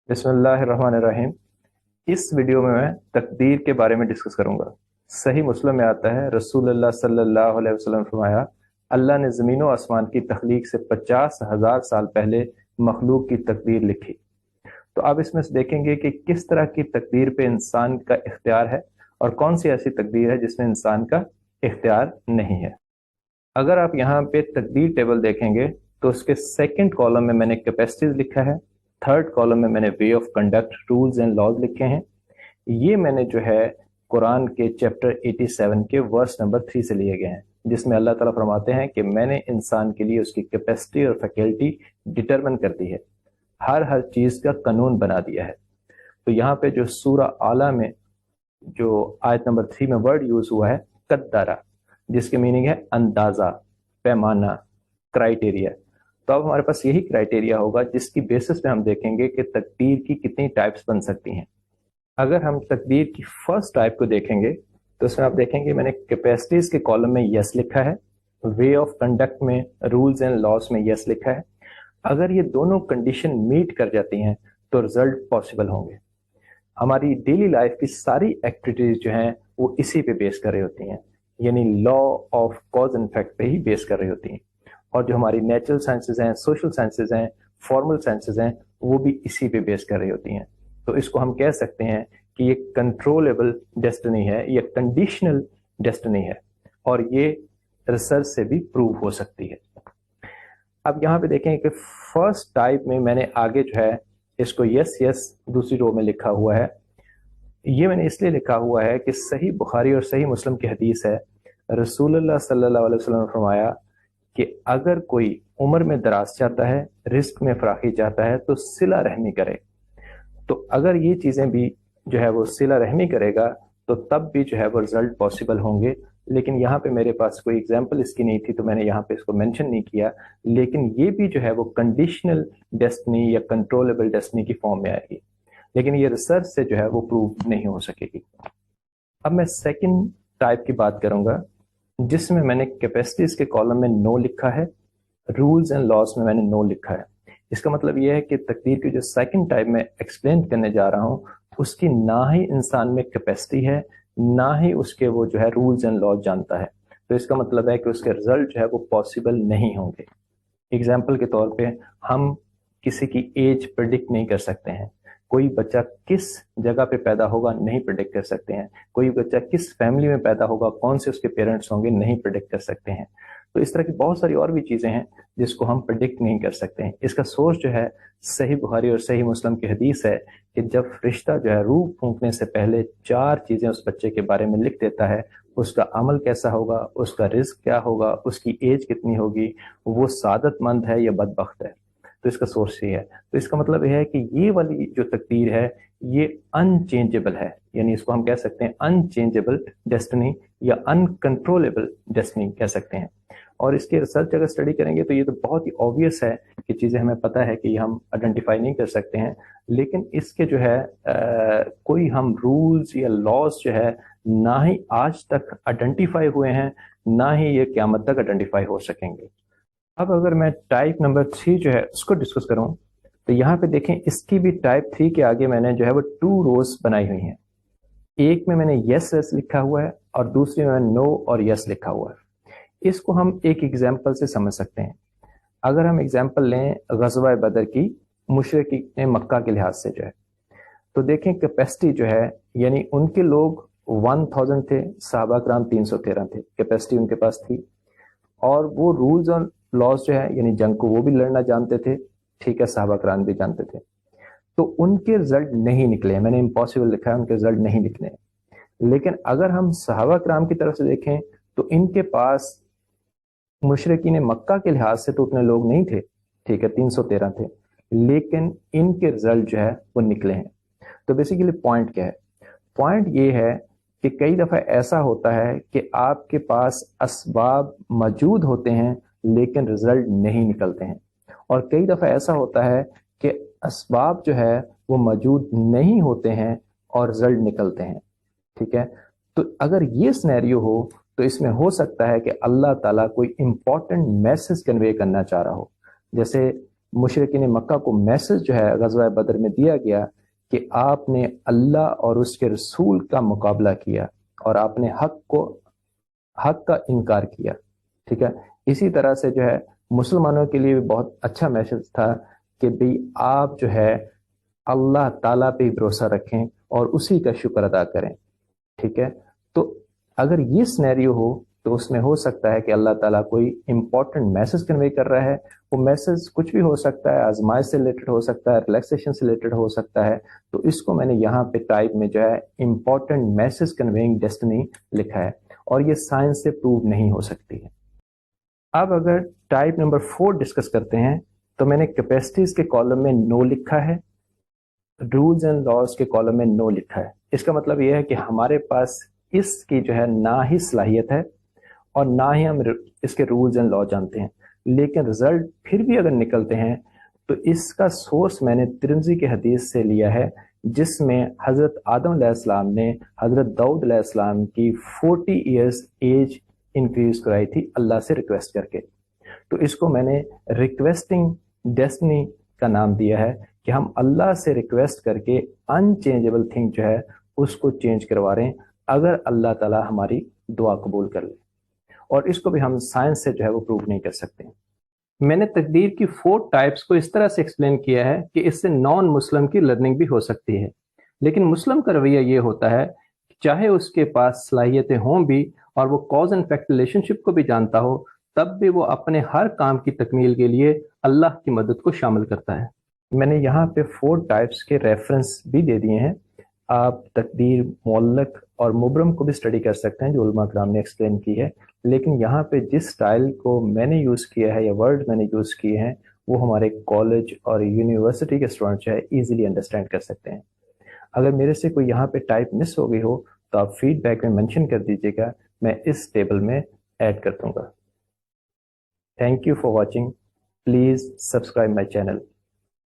बिस्मिल्लाहिर्रहमानिर्रहीम। इस वीडियो में मैं तकदीर के बारे में डिस्कस करूंगा। सही मुस्लिम में आता है, रसूलुल्लाह सल्लल्लाहु अलैहि वसल्लम ने फरमाया, अल्लाह ने ज़मीन व आसमान की तख्लीक से 50,000 साल पहले मखलूक की तकदीर लिखी। तो अब इसमें से देखेंगे कि किस तरह की तकदीर पे इंसान का इख्तियार है और कौन सी ऐसी तकदीर है जिसमें इंसान का इख्तियार नहीं है। अगर आप यहाँ पे तकदीर टेबल देखेंगे तो उसके सेकंड कॉलम में मैंने कैपेसिटीज लिखा है, थर्ड कॉलम में मैंने way of conduct, rules and laws लिखे हैं। ये मैंने जो है कुरान के चैप्टर 87 के वर्स नंबर 3 से लिए गए हैं, जिसमें अल्लाह ताला फरमाते हैं कि मैंने इंसान के लिए उसकी कैपेसिटी और फैकल्टी डिटरमिन कर दी है, हर चीज का कानून बना दिया है। तो यहाँ पे जो सूरा आला में जो आयत नंबर 3 में वर्ड यूज हुआ है कद्दारा, जिसके मीनिंग है अंदाजा, पैमाना, क्राइटेरिया। तो अब हमारे पास यही क्राइटेरिया होगा जिसकी बेसिस पे हम देखेंगे कि तकदीर की कितनी टाइप्स बन सकती हैं। अगर हम तकदीर की फर्स्ट टाइप को देखेंगे तो इसमें आप देखेंगे मैंने कैपेसिटीज के कॉलम में यस लिखा है, वे ऑफ कंडक्ट में, रूल्स एंड लॉस में यस लिखा है। अगर ये दोनों कंडीशन मीट कर जाती हैं तो रिजल्ट पॉसिबल होंगे। हमारी डेली लाइफ की सारी एक्टिविटीज जो हैं वो इसी पे बेस कर रही होती हैं, यानी law of cause and effect पे ही बेस कर रही होती हैं। और जो हमारी नेचुरल साइंसेज हैं, सोशल साइंसेज हैं, फॉर्मल साइंसेज हैं, वो भी इसी पे बेस कर रही होती हैं। तो इसको हम कह सकते हैं कि ये कंट्रोलेबल डेस्टिनी है, ये कंडीशनल डेस्टिनी है, और ये रिसर्च से भी प्रूव हो सकती है। अब यहाँ पे देखें कि फर्स्ट टाइप में मैंने आगे जो है इसको यस यस दूसरी रो में लिखा हुआ है। ये मैंने इसलिए लिखा हुआ है कि सही बुखारी और सही मुस्लिम की हदीस है, रसूलुल्लाह सल्लल्लाहु अलैहि वसल्लम ने फरमाया कि अगर कोई उम्र में दराज चाहता है, रिस्क में फराखी चाहता है, तो सिला रहमी करे। तो अगर ये चीज़ें भी जो है वो सिला रहमी करेगा तो तब भी जो है वो रिजल्ट पॉसिबल होंगे। लेकिन यहाँ पे मेरे पास कोई एग्जाम्पल इसकी नहीं थी तो मैंने यहाँ पे इसको मेंशन नहीं किया, लेकिन ये भी जो है वो कंडीशनल डेस्टिनी या कंट्रोलेबल डेस्टिनी की फॉर्म में आएगी, लेकिन ये रिसर्च से जो है वो प्रूव नहीं हो सकेगी। अब मैं सेकंड टाइप की बात करूंगा, जिसमें मैंने कैपेसिटीज के कॉलम में नो लिखा है, रूल्स एंड लॉस में मैंने नो लिखा है। इसका मतलब यह है कि तकदीर की जो सेकंड टाइप में एक्सप्लेन करने जा रहा हूं उसकी ना ही इंसान में कैपेसिटी है, ना ही उसके वो जो है रूल्स एंड लॉज जानता है। तो इसका मतलब है कि उसके रिजल्ट जो है वो पॉसिबल नहीं होंगे। एग्जाम्पल के तौर पे हम किसी की एज प्रिडिक्ट नहीं कर सकते हैं, कोई बच्चा किस जगह पे पैदा होगा नहीं प्रिडिक्ट कर सकते हैं, कोई बच्चा किस फैमिली में पैदा होगा, कौन से उसके पेरेंट्स होंगे नहीं प्रिडिक्ट कर सकते हैं। तो इस तरह की बहुत सारी और भी चीजें हैं जिसको हम प्रिडिक्ट नहीं कर सकते हैं। इसका सोर्स जो है सही बुखारी और सही मुस्लिम की हदीस है कि जब रिश्ता जो है रूह फूंकने से पहले 4 चीजें उस बच्चे के बारे में लिख देता है, उसका अमल कैसा होगा, उसका रिस्क क्या होगा, उसकी एज कितनी होगी, वो सादतमंद है या बदबख्त है। तो इसका सोर्स ये है। तो इसका मतलब यह है कि ये वाली जो तकदीर है ये अनचेंजेबल है, यानी इसको हम कह सकते हैं अनचेंजेबल डेस्टिनी या अनकंट्रोलेबल डेस्टिनी कह सकते हैं। और इसके रिसर्च अगर स्टडी करेंगे तो ये तो बहुत ही ऑब्वियस है कि चीज़ें हमें पता है कि हम आइडेंटिफाई नहीं कर सकते हैं, लेकिन इसके जो है कोई हम रूल्स या लॉज जो है ना ही आज तक आइडेंटिफाई हुए हैं, ना ही ये क़यामत तक आइडेंटिफाई हो सकेंगे। अब अगर मैं टाइप नंबर 3 जो है उसको डिस्कस करूं तो यहाँ पे देखें इसकी भी टाइप 3 के आगे मैंने जो है वो 2 रोज बनाई हुई हैं। एक में मैंने यस यस लिखा हुआ है और दूसरी में नो और यस लिखा हुआ है। इसको हम एक एग्जाम्पल से समझ सकते हैं। अगर हम एग्जाम्पल लें गज़वा बदर की, मुशरिकीन मक्का के लिहाज से जो है, तो देखें कैपेसिटी जो है, यानी उनके लोग 1000 थे, सहाबा कराम 313 थे, कैपेसिटी उनके पास थी। और वो रूल्स और लॉज जो है यानी जंग को वो भी लड़ना जानते थे, ठीक है, सहाबा कराम भी जानते थे। तो उनके रिजल्ट नहीं निकले, मैंने इम्पॉसिबल लिखा है, उनके रिजल्ट नहीं निकले। लेकिन अगर हम सहाबा कराम की तरफ से देखें तो इनके पास मुशरिकीन मक्का के लिहाज से तो उतने लोग नहीं थे, ठीक है, 313 थे, लेकिन इनके रिजल्ट जो है वो निकले हैं। तो बेसिकली पॉइंट क्या है? पॉइंट ये है कि कई दफ़ा ऐसा होता है कि आपके पास असबाब मौजूद होते हैं लेकिन रिजल्ट नहीं निकलते हैं, और कई दफ़ा ऐसा होता है कि असबाब जो है वो मौजूद नहीं होते हैं और रिजल्ट निकलते हैं, ठीक है। तो अगर ये सिनेरियो हो तो इसमें हो सकता है कि अल्लाह ताला कोई इंपॉर्टेंट मैसेज कन्वे करना चाह रहा हो। जैसे مشرکین مکہ کو میسج جو ہے غزوہ بدر میں دیا گیا کہ آپ نے اللہ اور اس کے رسول کا مقابلہ کیا اور آپ نے حق کا انکار کیا. ٹھیک ہے. اسی طرح سے جو ہے مسلمانوں کے لیے بھی بہت اچھا میسج تھا کہ بھئی آپ جو ہے اللہ تعالیٰ پہ بھروسہ رکھیں اور اسی کا شکر ادا کریں. ٹھیک ہے. تو اگر یہ سینیریو ہو تو اس میں ہو سکتا ہے کہ اللہ تعالیٰ کوئی امپورٹنٹ میسج کنوے کر رہا ہے. وہ میسج کچھ بھی ہو سکتا ہے، آزمائش سے ریلیٹڈ ہو سکتا ہے، ریلیکسیشن سے ریلیٹڈ ہو سکتا ہے. تو اس کو میں نے یہاں پہ ٹائپ میں جو ہے امپورٹنٹ میسج کنویئنگ ڈیسٹنی لکھا ہے، اور یہ سائنس سے پروو نہیں ہو سکتی ہے. اب اگر ٹائپ نمبر 4 ڈسکس کرتے ہیں تو میں نے کیپیسٹیز کے کالم میں نو لکھا ہے، رولز اینڈ لاز کے کالم میں نو لکھا ہے. اس کا مطلب یہ ہے کہ ہمارے پاس اس کی جو ہے نہ ہی صلاحیت ہے اور نہ ہی ہم اس کے رولز اینڈ لا جانتے ہیں. لیکن رزلٹ پھر بھی اگر نکلتے ہیں تو اس کا سورس میں نے ترمذی کے حدیث سے لیا ہے، جس میں حضرت آدم علیہ السلام نے حضرت داؤد علیہ السلام کی 40 ایئرز ایج انکریز کرائی تھی اللہ سے ریکویسٹ کر کے. تو اس کو میں نے ریکویسٹنگ ڈیسٹنی کا نام دیا ہے کہ ہم اللہ سے ریکویسٹ کر کے ان چینجیبل تھنگ جو ہے اس کو چینج کروا رہے ہیں اگر اللہ تعالیٰ ہماری دعا قبول کر لے. اور اس کو بھی ہم سائنس سے جو ہے وہ پروو نہیں کر سکتے. میں نے تقدیر کی 4 ٹائپس کو اس طرح سے ایکسپلین کیا ہے کہ اس سے نان مسلم کی لرننگ بھی ہو سکتی ہے، لیکن مسلم کا رویہ یہ ہوتا ہے کہ چاہے اس کے پاس صلاحیتیں ہوں بھی اور وہ کاز اینڈ افیکٹ ریلیشن شپ کو بھی جانتا ہو، تب بھی وہ اپنے ہر کام کی تکمیل کے لیے اللہ کی مدد کو شامل کرتا ہے. میں نے یہاں پہ 4 ٹائپس کے ریفرنس بھی دے دیے ہیں. آپ تقدیر معلق اور مبرم کو بھی اسٹڈی کر سکتے ہیں جو علماء کرام نے ایکسپلین کی ہے، لیکن یہاں پہ جس سٹائل کو میں نے یوز کیا ہے یا ورڈ میں نے یوز کیے ہیں وہ ہمارے کالج اور یونیورسٹی کے اسٹوڈنٹ جو ہے ایزیلی انڈرسٹینڈ کر سکتے ہیں. اگر میرے سے کوئی یہاں پہ ٹائپ مس ہو گئی ہو تو آپ فیڈ بیک میں مینشن کر دیجیے گا، میں اس ٹیبل میں ایڈ کر دوں گا. Thank you for watching. Please subscribe my channel.